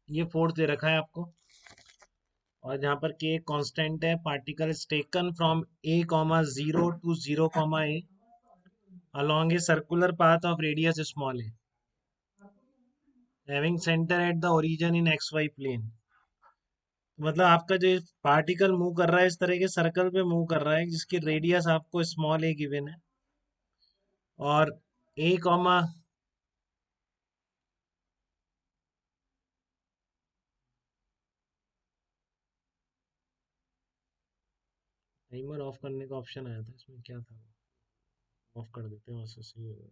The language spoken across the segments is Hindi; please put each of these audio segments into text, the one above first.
ये फोर्स दे रखा है आपको, और जहाँ पर के कांस्टेंट है, particle is taken from a comma 0 to 0 comma a along a circular path of radius small a having center at the origin in xy plane। मतलब आपका जो पार्टिकल मूव कर रहा है इस तरह के सर्कल पे मूव कर रहा है जिसकी रेडियस आपको स्मॉल ए गिवन है, और ए कॉमा, टाइमर ऑफ करने का ऑप्शन आया था इसमें, क्या था, ऑफ कर देते हैं वैसे सही होगा।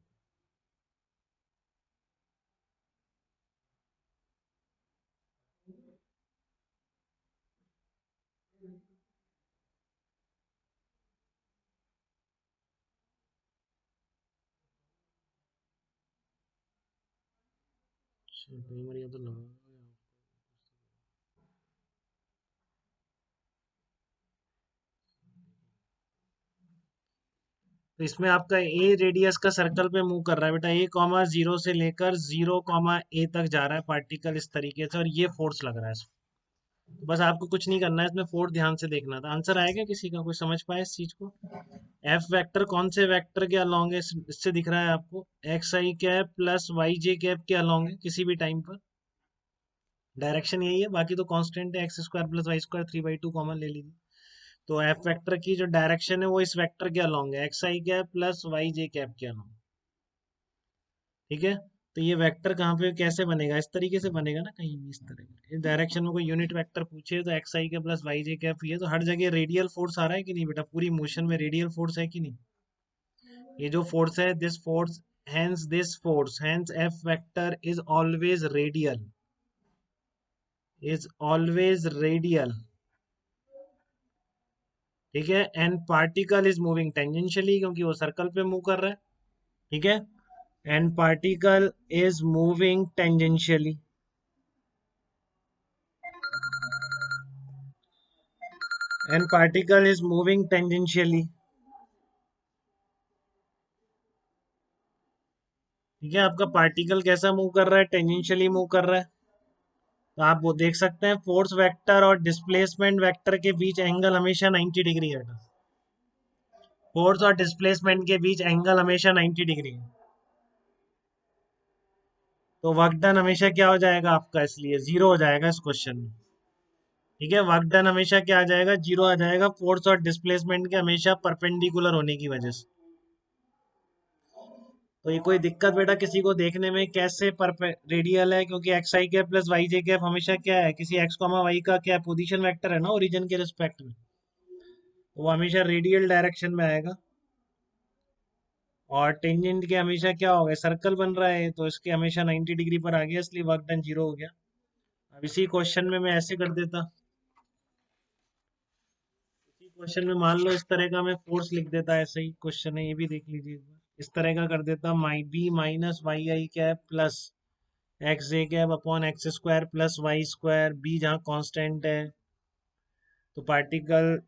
टाइमर या तो लगा, तो इसमें आपका ए रेडियस का सर्कल पे मूव कर रहा है बेटा, ए कॉमा 0 से लेकर 0 कॉमा ए तक जा रहा है पार्टिकल इस तरीके से, और ये फोर्स लग रहा है इसमें। तो बस आपको कुछ नहीं करना है, इसमें फोर्स ध्यान से देखना था। आंसर आएगा किसी का, कोई समझ पाए इस चीज को? एफ वेक्टर कौन से वेक्टर के अलोंग है, इससे दिख रहा है आपको, एक्स आई कैप प्लस वाई जे कैप के अलोंग है किसी भी टाइम पर। डायरेक्शन यही है, बाकी तो कांस्टेंट है, x square plus y square 3/2 common ले लीजिए। तो एफ वेक्टर की जो डायरेक्शन है वो इस वेक्टर के अलोंग है, एक्स आई कैप प्लस वाई जे कैप के अलोंग। ठीक है, तो ये वेक्टर कहाँ पे कैसे बनेगा, इस तरीके से बनेगा ना, कहीं भी इस तरह इस डायरेक्शन में कोई यूनिट वेक्टर पूछे तो एक्स आई के प्लस वाई जे कैप, ये तो हर जगह रेडियल फोर्स आ रहा है कि नहीं बेटा, पूरी मोशन में रेडियल फोर्स है कि नहीं? ये जो फोर्स है, this force F vector is always radial. ठीक है, and particle is moving tangentially क्योंकि वो सर्कल पे मूव कर रहा है। ठीक है, and particle is moving tangentially, and particle is moving tangentially. ठीक है, आपका पार्टिकल कैसा मूव कर रहा है, टेंजेंशियली मूव कर रहा है। तो आप वो देख सकते हैं, फोर्स वेक्टर और डिस्प्लेसमेंट वेक्टर के बीच एंगल हमेशा 90 डिग्री है। फोर्स और डिस्प्लेसमेंट के बीच एंगल हमेशा 90 डिग्री है। तो वर्क डन हमेशा क्या हो जाएगा आपका, इसलिए जीरो हो जाएगा इस क्वेश्चन में। ठीक है, वर्क डन हमेशा क्या आ जाएगा, जीरो आ जाएगा, फोर्स और डिस्प्लेसमेंट के हमेशा परपेंडिकुलर होने की वजह से। तो ये कोई दिक्कत बेटा किसी को देखने में, कैसे रेडियल है, क्योंकि एक्स आई कैप प्लस वाई जे कैप हमेशा क्या है, किसी एक्स कॉमा वाई का क्या पोजीशन वेक्टर है ना ओरिजिन के रिस्पेक्ट में, तो वो हमेशा रेडियल डायरेक्शन में आएगा। और टेंजेंट के हमेशा क्या हो गया, सर्कल बन रहा है तो इसके हमेशा 90 डिग्री पर आ गया, इसलिए वर्क डन जीरो हो गया। अब इसी क्वेश्चन में मैं ऐसे कर देता, इसी क्वेश्चन में मान लो इस तरह का मैं फोर्स लिख देता, ऐसे ही क्वेश्चन है ये भी देख लीजिए एक बार। इस तरह का कर देता, mu B minus y i cap plus x j cap upon x square plus y square, B जहाँ कांस्टेंट है। तो particle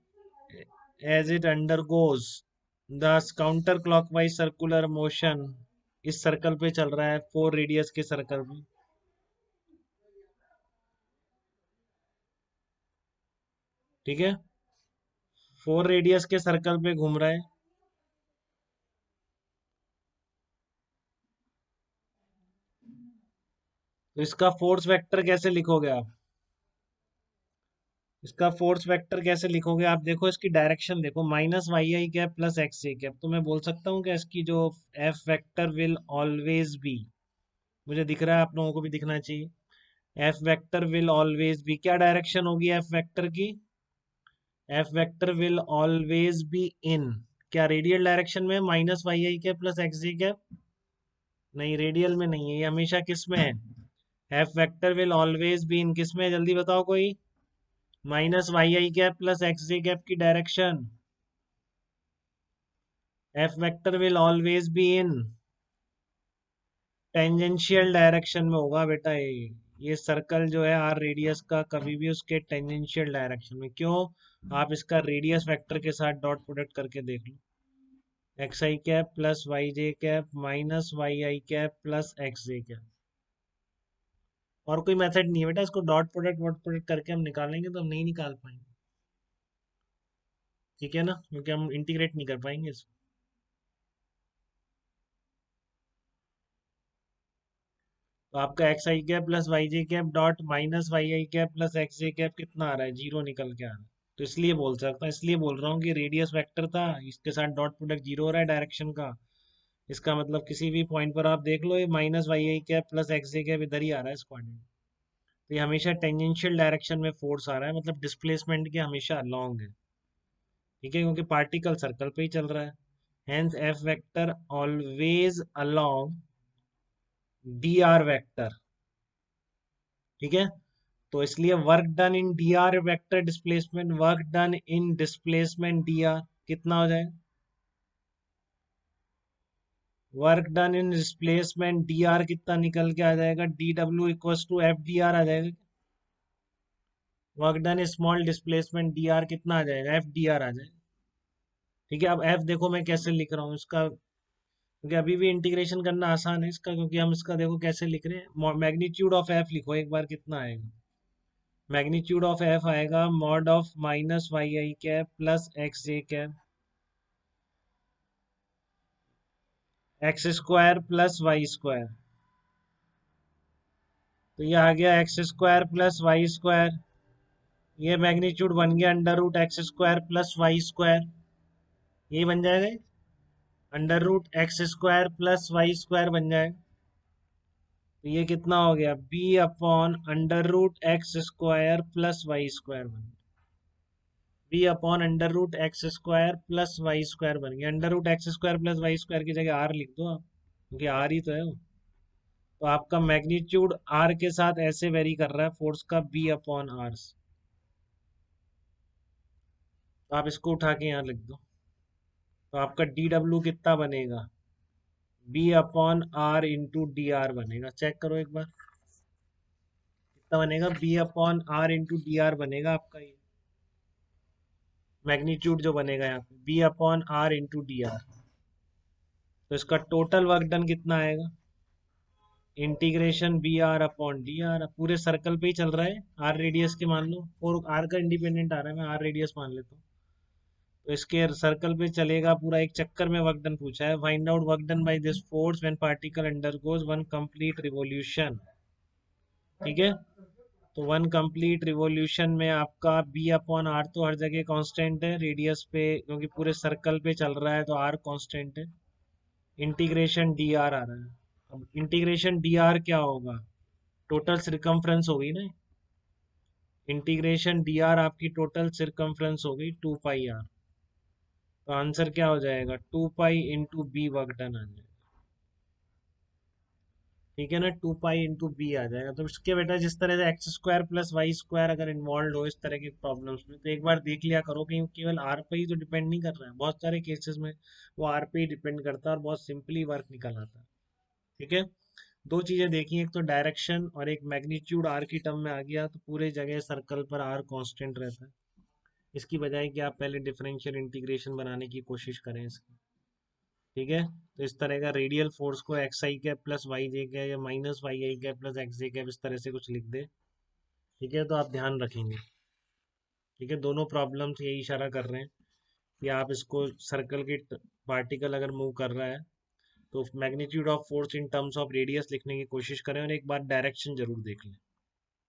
as it undergoes the counter clockwise circular motion, इस सर्कल पे चल रहा है, 4 रेडियस के सर्कल में। ठीक है, 4 रेडियस के सर्कल पे घूम रहा है। तो इसका फोर्स वेक्टर कैसे लिखोगे आप, इसका फोर्स वेक्टर कैसे लिखोगे आप, देखो इसकी डायरेक्शन देखो, minus y i cap plus x j cap, तो मैं बोल सकता हूँ कि इसकी जो F vector will always be, मुझे दिख रहा है आप लोगों को भी दिखना चाहिए, F vector will always be, क्या डायरेक्शन होगी एफ वेक्टर की, F vector will always be in, क्या रेडियल डायरेक्शन में, minus y i cap plus x j cap, नहीं रेडियल में नहीं है, ये हमेशा किस में है, F vector will always be in किस में है, जल्दी बताओ कोई, minus y i cap plus x j cap की direction, F vector will always be in tangential direction में होगा बेटा। ये सर्कल जो है आर रेडियस का कभी भी उसके टेंजेंशियल डायरेक्शन में, क्यों, आप इसका रेडियस वेक्टर के साथ डॉट प्रोडक्ट करके देख लो, x I cap plus Y J cap minus y i cap plus x j cap, और कोई मेथड नहीं है बेटा, इसको डॉट प्रोडक्ट करके हम निकालेंगे तो हम नहीं निकाल पाएंगे। ठीक है ना, क्योंकि हम इंटीग्रेट नहीं कर पाएंगे इसको। तो आपका x I cap plus Y J cap dot minus y i cap plus x j cap कितना आ रहा है, जीरो निकल के आ रहा है। तो इसलिए बोल सकता हूँ, इसलिए बोल रहा हूँ कि रेडियस वेक्टर था, इसके साथ डॉट प्रोडक्ट जीरो हो रहा है डायरेक्शन का। इसका मतलब किसी भी पॉइंट पर आप देख लो, ये minus y i cap plus x j cap इधर ही आ रहा है इस कोऑर्डिनेट। तो ये हमेशा टेंजेंशियल डायरेक्शन में फोर्स आ रहा है, मतलब डिस्प्लेसमेंट के हमेशा लॉन्ग है। ठीक है, क्योंकि पार्टिकल सर्कल पे ही चल रहा है। Hence F vector always along d r vector. ठीक है, तो इसलिए work done in d r vector displacement, work done in displacement d r कितना हो जाएगा, work done in displacement d r कितना निकल के आ जाएगा, डी डब्ल्यू equal to F d r आ जाएगा। Work done small displacement d r कितना आ जाएगा, एफ डी आर आ जाएगा। ठीक है, अब एफ देखो मैं कैसे लिख रहा हूँ इसका, क्योंकि अभी भी इंटीग्रेशन करना आसान है इसका, क्योंकि हम इसका देखो कैसे लिख रहे हैं, मैग्नीट्यूड ऑफ एफ लिखो एक बार, कितना आएगा, मैग्नीट्यूड ऑफ एफ आएगा mod of minus y i cap plus x j cap x square plus y square. तो ये आ गया x square plus y square, ये मैग्नीट्यूड बन गया under root x square plus y square, यही बन जाएगा, under root x square plus y square बन जाएगा। तो ये कितना हो गया, b upon under root x square plus y square बन गया, b upon under root x square plus y square बन गया। Under root x square plus y square की जगह आर लिख दो आप, क्योंकि आर ही तो है वो। तो आपका मैग्नीट्यूड आर के साथ ऐसे वेरी कर रहा है फोर्स का, बी अपॉन आर। तो आप इसको उठा के यहाँ लिख दो, तो आपका डी डब्ल्यू कितना बनेगा, b upon r into d r बनेगा। चेक करो एक बार कितना बनेगा, b upon r into d r बनेगा आपका, ये मैग्नीट्यूड जो बनेगा यहाँ पे b upon r into d r. तो इसका टोटल वर्क डन कितना आएगा, integration b r upon d r, पूरे सर्कल पे ही चल रहा है, आर रेडियस के मान लो, और आर का इंडिपेंडेंट आ रहा है, मैं आर रेडियस मान लेता हूँ। तो इसके सर्कल पे चलेगा पूरा, एक चक्कर में वर्क डन पूछा है, find out work done by this force when particle undergoes one complete revolution. ठीक है, तो वन कंप्लीट रिवॉल्यूशन में आपका बी अपॉन आर तो हर जगह कांस्टेंट है रेडियस पे, क्योंकि पूरे सर्कल पे चल रहा है तो आर कांस्टेंट है। इंटीग्रेशन डी आर आ रहा है, अब इंटीग्रेशन डी आर क्या होगा, टोटल सिरकमफ्रेंस होगी ना, इंटीग्रेशन डी आर आपकी टोटल सिरकमफ्रेंस होगी 2 पाई आर। तो आंसर क्या हो जाएगा, 2 pi into B work done आ जाएगा। ठीक है ना, 2 पाई इंटू बी आ जाएगा। तो इसके बेटा जिस तरह से x square plus y square अगर इन्वॉल्व हो इस तरह की प्रॉब्लम्स में, तो एक बार देख लिया करो कि केवल आर पे ही तो डिपेंड नहीं कर रहा है, बहुत सारे केसेस में वो आर पे ही डिपेंड करता है और बहुत सिंपली वर्क निकल आता है। ठीक है, दो चीजें देखी, एक तो डायरेक्शन और एक मैग्नीट्यूड आर की टर्म में आ गया, तो पूरे जगह सर्कल पर आर कांस्टेंट रहता है। इसकी बजाय कि आप पहले डिफरेंशियल इंटीग्रेशन बनाने की कोशिश करें इसकी। ठीक है, तो इस तरह का रेडियल फोर्स को एक्स आई कैप प्लस वाई जे कैप या minus y i cap plus x j cap इस तरह से कुछ लिख दे। ठीक है, तो आप ध्यान रखेंगे। ठीक है, दोनों प्रॉब्लम्स यही इशारा कर रहे हैं कि आप इसको सर्कल के पार्टिकल अगर मूव कर रहा है तो magnitude of force in terms of radius लिखने की कोशिश करें, और एक बार डायरेक्शन जरूर देख लें।